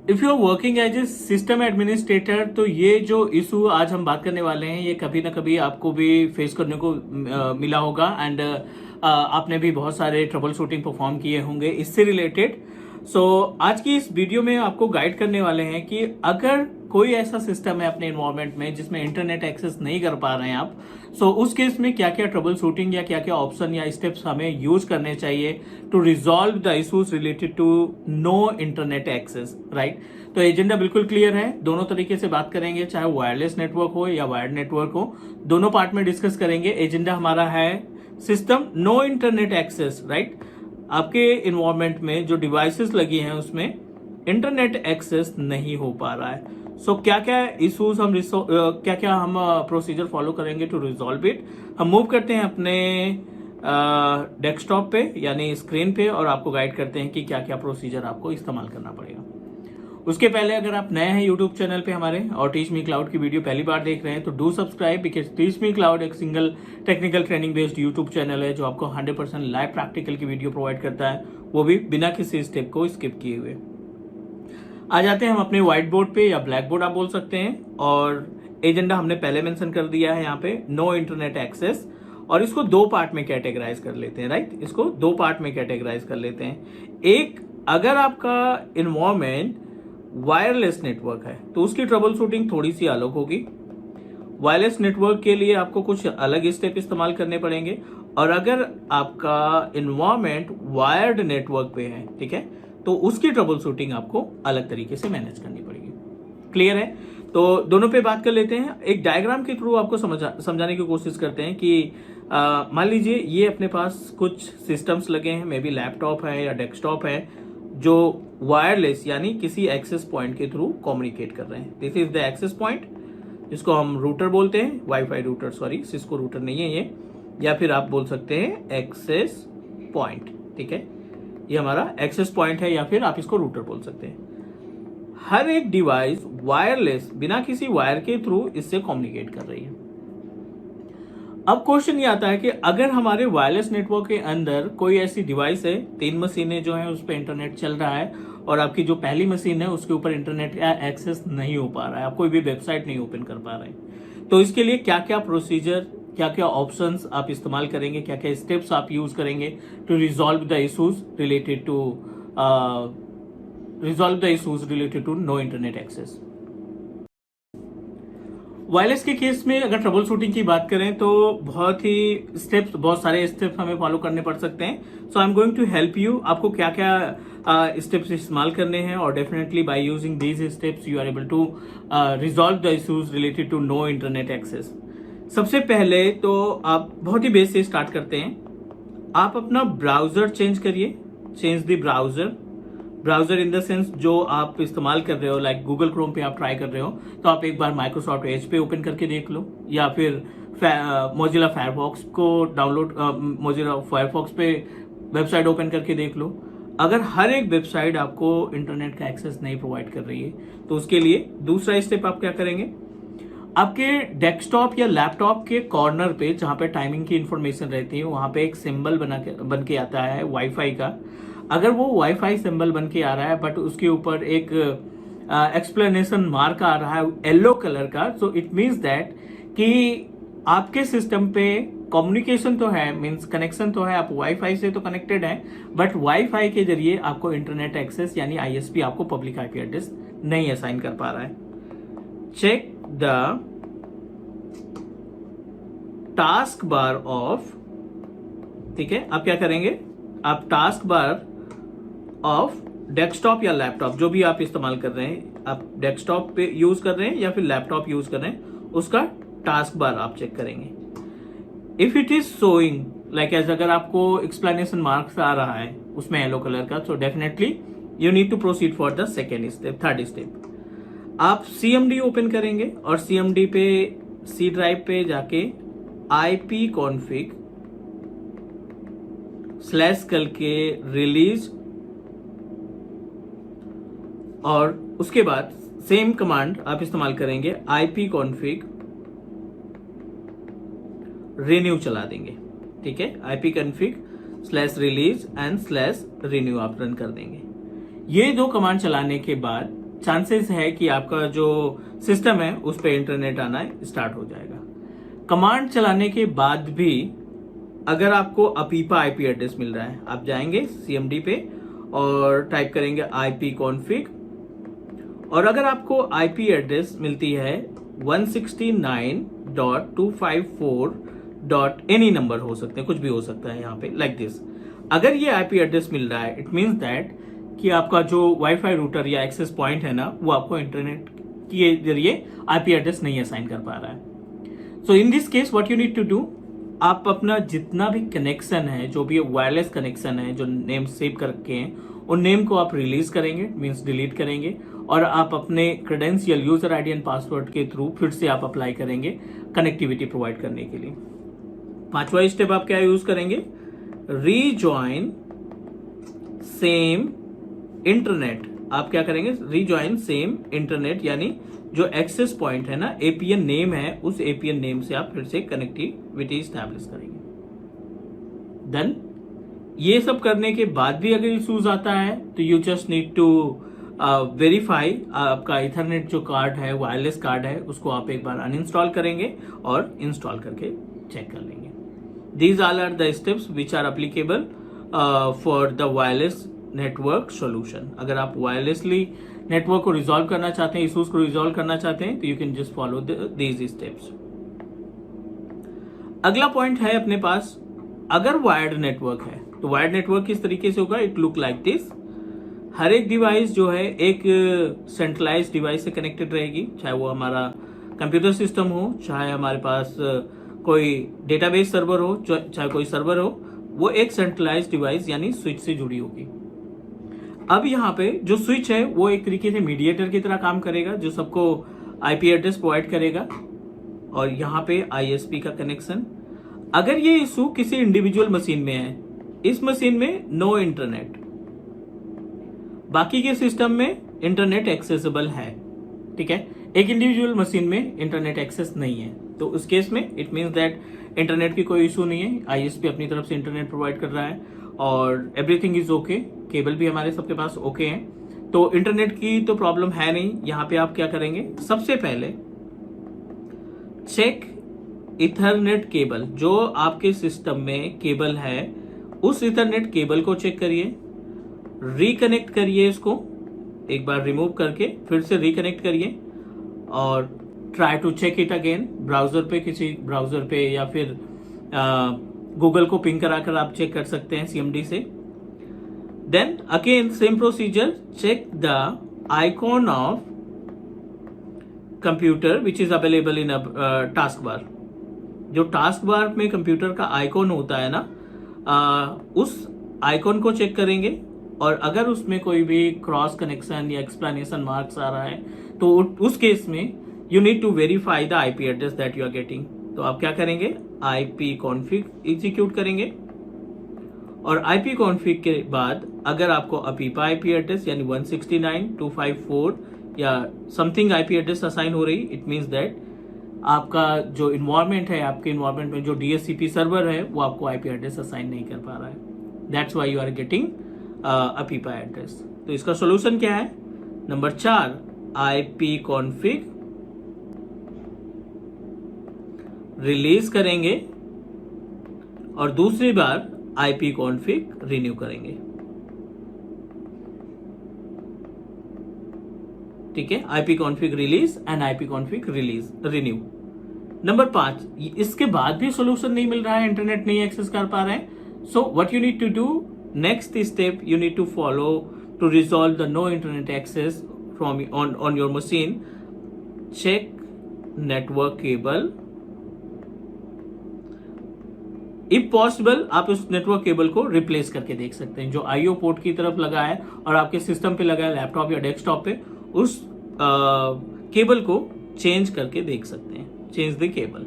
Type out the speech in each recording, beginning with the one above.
If you are working as a system administrator, तो ये जो इशू आज हम बात करने वाले हैं, ये कभी ना कभी आपको भी फेस करने को मिला होगा एंड आपने भी बहुत सारे ट्रबल शूटिंग परफॉर्म किए होंगे इससे रिलेटेड। सो आज की इस वीडियो में आपको गाइड करने वाले हैं कि अगर कोई ऐसा सिस्टम है अपने एनवायरनमेंट में जिसमें इंटरनेट एक्सेस नहीं कर पा रहे हैं आप, सो उस केस में क्या क्या ट्रबल शूटिंग या क्या क्या ऑप्शन या स्टेप्स हमें यूज करने चाहिए to resolve the issues related to no internet access, right. तो एजेंडा बिल्कुल क्लियर है, दोनों तरीके से बात करेंगे, चाहे वायरलेस नेटवर्क हो या वायर्ड नेटवर्क हो, दोनों पार्ट में डिस्कस करेंगे। एजेंडा हमारा है system no internet access, right. आपके इन्वायरमेंट में जो डिवाइसेस लगी हैं उसमें इंटरनेट एक्सेस नहीं हो पा रहा है। सो क्या क्या इश्यूज हम क्या क्या हम प्रोसीजर फॉलो करेंगे टू रिजॉल्व इट। हम मूव करते हैं अपने डेस्कटॉप पे यानी स्क्रीन पे और आपको गाइड करते हैं कि क्या क्या प्रोसीजर आपको इस्तेमाल करना पड़ेगा। उसके पहले अगर आप नए हैं यूट्यूब चैनल पे हमारे और टीच मी क्लाउड की वीडियो पहली बार देख रहे हैं तो do subscribe, because Teach Me Cloud एक single technical training based YouTube channel है जो आपको 100% लाइव प्रैक्टिकल की वीडियो प्रोवाइड करता है, वो भी बिना किसी स्टेप को स्किप किए हुए। आ जाते हैं हम अपने व्हाइट बोर्ड पे या ब्लैक बोर्ड आप बोल सकते हैं, और एजेंडा हमने पहले मेंशन कर दिया है यहाँ पे नो इंटरनेट एक्सेस, और इसको दो पार्ट में कैटेगराइज कर लेते हैं, राइट। इसको दो पार्ट में कैटेगराइज कर लेते हैं। एक, अगर आपका इन्वायरमेंट वायरलेस नेटवर्क है तो उसकी ट्रबल शूटिंग थोड़ी सी अलग होगी। वायरलेस नेटवर्क के लिए आपको कुछ अलग स्टेप इस्तेमाल करने पड़ेंगे, और अगर आपका इन्वायरमेंट वायर्ड नेटवर्क पे है, ठीक है, तो उसकी ट्रबल शूटिंग आपको अलग तरीके से मैनेज करनी पड़ेगी। क्लियर है? तो दोनों पे बात कर लेते हैं। एक डायग्राम के थ्रू आपको समझाने की कोशिश करते हैं कि मान लीजिए ये अपने पास कुछ सिस्टम्स लगे हैं, मे बी लैपटॉप है या डेस्कटॉप है, जो वायरलेस यानी किसी एक्सेस पॉइंट के थ्रू कम्युनिकेट कर रहे हैं। This is the access point, जिसको हम रूटर बोलते हैं, WiFi router, sorry Cisco router नहीं है ये, या फिर आप बोल सकते हैं एक्सेस पॉइंट, ठीक है। ये हमारा एक्सेस पॉइंट है या फिर आप इसको रूटर बोल सकते हैं। हर एक डिवाइस वायरलेस बिना किसी वायर के थ्रू इससे कम्युनिकेट कर रही है। अब क्वेश्चन ये आता है कि अगर हमारे वायरलेस नेटवर्क के अंदर कोई ऐसी डिवाइस है, 3 मशीनें जो हैं उस पर इंटरनेट चल रहा है, और आपकी जो पहली मशीन है उसके ऊपर इंटरनेट का एक्सेस नहीं हो पा रहा है, आप कोई भी वेबसाइट नहीं ओपन कर पा रहे हैं, तो इसके लिए क्या क्या प्रोसीजर, क्या क्या ऑप्शंस आप इस्तेमाल करेंगे, क्या क्या स्टेप्स आप यूज करेंगे to resolve the issues related to no internet access. Wireless के केस में अगर ट्रबल शूटिंग की बात करें तो बहुत सारे स्टेप्स हमें फॉलो करने पड़ सकते हैं। So I am going to help you, आपको क्या क्या स्टेप्स इस्तेमाल करने हैं, और definitely by using these steps you are able to resolve the issues related to no internet access. सबसे पहले तो आप बहुत ही बेस से स्टार्ट करते हैं। आप अपना ब्राउजर चेंज करिए, change the browser in the sense जो आप इस्तेमाल कर रहे हो, लाइक गूगल क्रोम पे आप ट्राई कर रहे हो तो आप एक बार माइक्रोसॉफ्ट एज पे ओपन करके देख लो, या फिर मोजिला फायरफॉक्स को मोजिला फायरफॉक्स पे वेबसाइट ओपन करके देख लो। अगर हर एक वेबसाइट आपको इंटरनेट का एक्सेस नहीं प्रोवाइड कर रही है तो उसके लिए दूसरा स्टेप आप क्या करेंगे, आपके डेस्कटॉप या लैपटॉप के कॉर्नर पे जहां पे टाइमिंग की इंफॉर्मेशन रहती है वहां पे एक सिंबल बन के आता है वाईफाई का। अगर वो वाईफाई सिंबल बन के आ रहा है बट उसके ऊपर एक एक्सप्लेनेशन मार्क आ रहा है येलो कलर का, सो इट मीन्स दैट कि आपके सिस्टम पे कम्युनिकेशन तो है, मीन्स कनेक्शन तो है, आप वाईफाई से तो कनेक्टेड है, बट वाईफाई के जरिए आपको इंटरनेट एक्सेस यानी आईएसपी आपको पब्लिक आईपी एड्रेस नहीं असाइन कर पा रहा है। Check the task bar of, ठीक है, आप क्या करेंगे, आप टास्क बार ऑफ डेस्कटॉप या लैपटॉप जो भी आप इस्तेमाल कर रहे हैं, आप डेस्कटॉप पे यूज कर रहे हैं या फिर लैपटॉप यूज कर रहे हैं, उसका टास्क बार आप चेक करेंगे। If it is showing like as, अगर आपको एक्सप्लेनेशन मार्क्स आ रहा है उसमें येलो कलर का, so definitely you need to proceed for the second step, third step. आप CMD ओपन करेंगे और CMD पे C ड्राइव पे जाके IP कॉन्फ़िग स्लैश करके रिलीज, और उसके बाद सेम कमांड आप इस्तेमाल करेंगे IP कॉन्फ़िग रिन्यू चला देंगे, ठीक है, IP config slash release and slash renew आप रन कर देंगे। ये दो कमांड चलाने के बाद चांसेस है कि आपका जो सिस्टम है उस पर इंटरनेट आना स्टार्ट हो जाएगा। कमांड चलाने के बाद भी अगर आपको अपीपा आईपी एड्रेस मिल रहा है, आप जाएंगे CMD पे और टाइप करेंगे ipconfig, और अगर आपको आईपी एड्रेस मिलती है 169.254. एनी नंबर हो सकते हैं, कुछ भी हो सकता है यहाँ पे लाइक दिस। अगर ये आईपी एड्रेस मिल रहा है, इट मीन्स दैट कि आपका जो वाईफाई रूटर या एक्सेस पॉइंट है ना, वो आपको इंटरनेट के जरिए आईपी एड्रेस नहीं असाइन कर पा रहा है। So in this case what you need to do, आप अपना जितना भी कनेक्शन है, जो भी वायरलेस कनेक्शन है, जो नेम सेव करके हैं, उन नेम को आप रिलीज करेंगे, मीन्स डिलीट करेंगे, और आप अपने credential, user ID and password के थ्रू फिर से आप अप्लाई करेंगे कनेक्टिविटी प्रोवाइड करने के लिए। 5वां स्टेप आप क्या यूज करेंगे, रीजॉइन सेम इंटरनेट। आप क्या करेंगे, रीजॉइन सेम इंटरनेट, यानी जो एक्सेस पॉइंट है ना, APN नेम है, उस APN नेम से आप फिर से कनेक्टिविटी स्टैब्लिश करेंगे। देन ये सब करने के बाद भी अगर इशूज आता है तो you just need to verify, आपका इथरनेट जो कार्ड है, वायरलेस कार्ड है, उसको आप एक बार अनइंस्टॉल करेंगे और इंस्टॉल करके चेक कर लेंगे। These all are the steps which are applicable for the wireless network solution. अगर आप वायरलेसली नेटवर्क को रिजॉल्व करना चाहते हैं, इशूज को रिजॉल्व करना चाहते हैं, तो you can just follow these steps. अगला पॉइंट है अपने पास, अगर वायर्ड नेटवर्क है तो वायर्ड नेटवर्क किस तरीके से होगा, इट लुक लाइक दिस। हर एक डिवाइस जो है एक सेंट्रलाइज्ड डिवाइस से कनेक्टेड रहेगी, चाहे वो हमारा कंप्यूटर सिस्टम हो, चाहे हमारे पास कोई डेटाबेस सर्वर हो, चाहे कोई सर्वर हो, वो एक सेंट्रलाइज्ड डिवाइस यानी स्विच से जुड़ी होगी। अब यहाँ पे जो स्विच है वो एक तरीके से मीडिएटर की तरह काम करेगा, जो सबको आईपी एड्रेस प्रोवाइड करेगा, और यहाँ पे ISP का कनेक्शन। अगर ये इशू किसी इंडिविजुअल मशीन में है, इस मशीन में नो इंटरनेट, बाकी के सिस्टम में इंटरनेट एक्सेसिबल है, ठीक है, एक इंडिविजुअल मशीन में इंटरनेट एक्सेस नहीं है, तो उस केस में इट मीन्स दैट इंटरनेट की कोई इशू नहीं है, ISP अपनी तरफ से इंटरनेट प्रोवाइड कर रहा है और एवरीथिंग इज ओके, केबल भी हमारे सबके पास ओके हैं, तो इंटरनेट की तो प्रॉब्लम है नहीं। यहाँ पे आप क्या करेंगे, सबसे पहले चेक इथरनेट केबल, जो आपके सिस्टम में केबल है उस इथरनेट केबल को चेक करिए, रिकनेक्ट करिए, इसको एक बार रिमूव करके फिर से रिकनेक्ट करिए, और try to check it again browser पे, किसी ब्राउजर पे, या फिर गूगल को पिंग कराकर आप चेक कर सकते हैं CMD से। Then again same procedure, check the icon of computer which is available in task bar. जो टास्क बार में कंप्यूटर का आइकॉन होता है ना, उस आइकॉन को चेक करेंगे, और अगर उसमें कोई भी क्रॉस कनेक्शन या एक्सप्लेनेशन मार्क्स आ रहा है तो उस केस में you need to verify the IP address that you are getting. तो आप क्या करेंगे, ipconfig एग्जीक्यूट करेंगे, और ipconfig के बाद अगर आपको अपीपा आईपी एड्रेस यानी 169.254 या समथिंग आईपी एड्रेस असाइन हो रही, इट मीन्स दैट आपका जो इन्वायरमेंट है, आपके इन्वायरमेंट में जो DHCP सर्वर है वो आपको आईपी एड्रेस असाइन नहीं कर पा रहा है, that's why you are getting APIPA address. तो इसका सोल्यूशन क्या है, नंबर 4, ipconfig रिलीज करेंगे और दूसरी बार ipconfig रिन्यू करेंगे, ठीक है, ipconfig release and ipconfig release renew. Number 5, इसके बाद भी सोल्यूशन नहीं मिल रहा है, इंटरनेट नहीं एक्सेस कर पा रहे हैं, so what you need to do, next step you need to follow to resolve the no internet access from on your machine. Check network cable. If possible, आप उस नेटवर्क केबल को replace करके देख सकते हैं, जो IO पोर्ट की तरफ लगा है और आपके सिस्टम पे लगा है, लैपटॉप या डेस्कटॉप पे, उस केबल को चेंज करके देख सकते हैं, चेंज द केबल,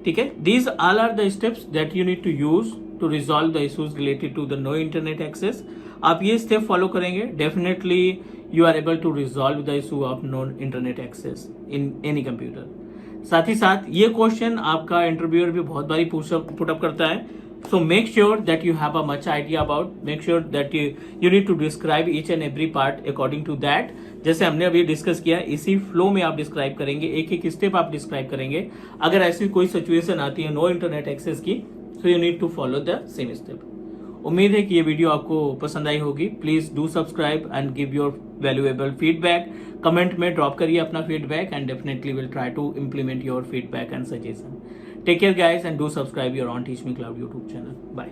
ठीक है। These all are the steps that you need to use to resolve the issues related to the no internet access. आप ये स्टेप फॉलो करेंगे, definitely you are able to resolve the issue of no internet access in any computer. साथ ही साथ ये question आपका interviewer भी बहुत बारी पुटअप करता है, So make sure that you have a much idea about, make sure that you need to describe each and every part according to that. जैसे हमने अभी डिस्कस किया, इसी फ्लो में आप डिस्क्राइब करेंगे, एक एक स्टेप आप डिस्क्राइब करेंगे. अगर ऐसी कोई सिचुएशन आती है नो इंटरनेट एक्सेस की, so you need to follow the same step. उम्मीद है कि ये वीडियो आपको पसंद आई होगी. Please do subscribe and give your valuable feedback. Comment में ड्रॉप करिए अपना feedback and definitely will try to implement your feedback and suggestion. Take care guys and do subscribe your on Teach Me Cloud YouTube channel. Bye.